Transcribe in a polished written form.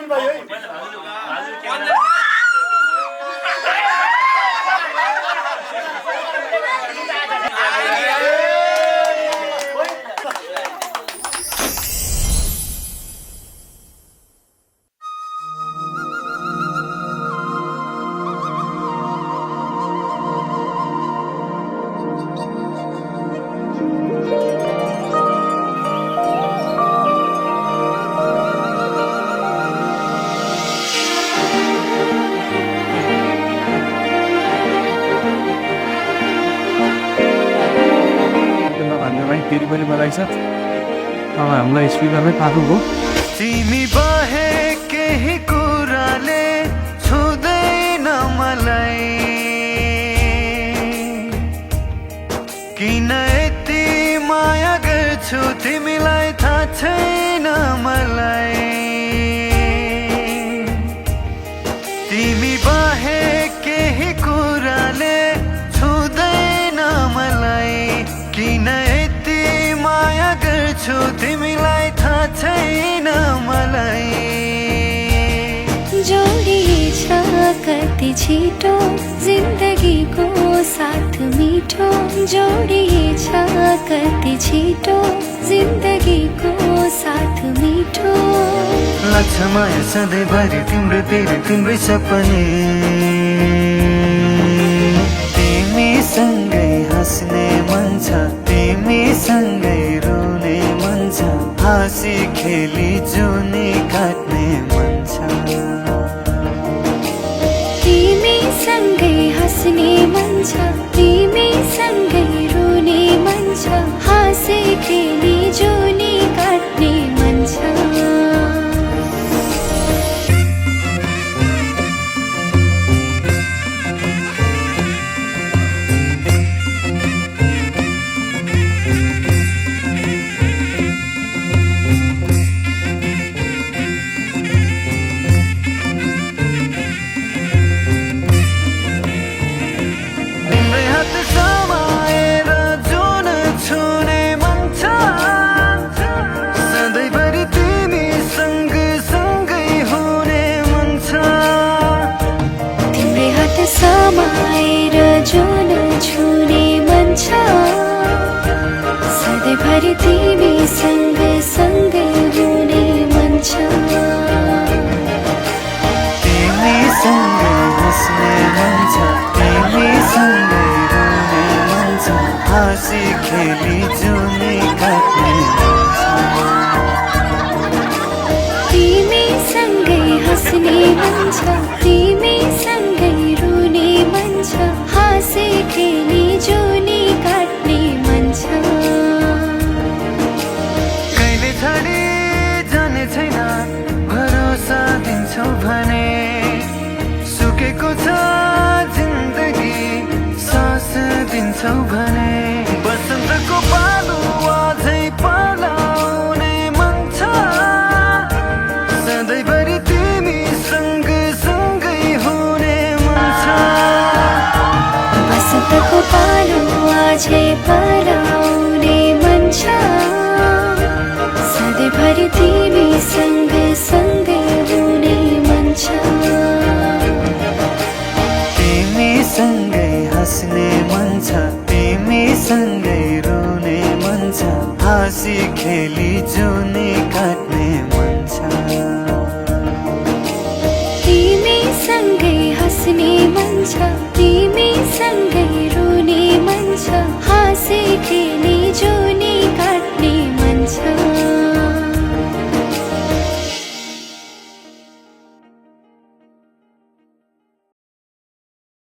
भयो है। फेरि पनि बधाई छ हामीलाई स्पिकरमै पाएको हो तिमी बाहेक केही कुराले छुँदैन मलाई किन यति माया गर्छु तिमीलाई थाहा छैन मलाई तिमी बाहेक केही कुराले छुँदैन मलाई किन माया गर्छु तिमीलाई थाहा छैन मलाई जोडिएछ कति छिटो जिन्दगीको साथ मिठो जोडिएछ कति छिटो जिन्दगीको साथ मिठो लाग्छ माया सधैँभरि तिम्रोतिर तिम्रै सपने तिमीसँगै हाँस्ने मन छ तिमीसँगै रुने मन छ हाँसी खेली जुनी काट्ने मन छ तिमीसँगै हाँस्ने मन छ तिमीसँगै रुने मन छ हाँसी खेली जुनी काट्ने मन छ समाएर जुन छुने मन छ सधैँभरि तिमीसँग सँगै हुने मन छ तिमीसँगै हाँस्ने मन छ तिमीसँगै रुने मन छ हाँसी खेली जुनी काट्ने मन छ तिमीसँगै हाँस्ने मन छ तिमीसँगै रुने मन छ हाँसी खेली जुनी काट्ने मन छ कहिले छाडी जाने छैन भरोसा दिन्छौ भने सुकेको छ जिन्दगी सास दिन्छौ भने बसन्तको पालो अझै पलाउने मन छ सधैँभरि तिमीसँग सँगै हुने मन छ बसन्तको पालो अझै पलाउने मन छ सधैँभरि तिमीसँग सँगै हुने मन छ तिमीसँगै हाँस्ने मन छ तिमीसँगै रुने मन छ हाँसी खेली जुनी काट्ने मन छ तिमीसँगै हाँस्ने मन छ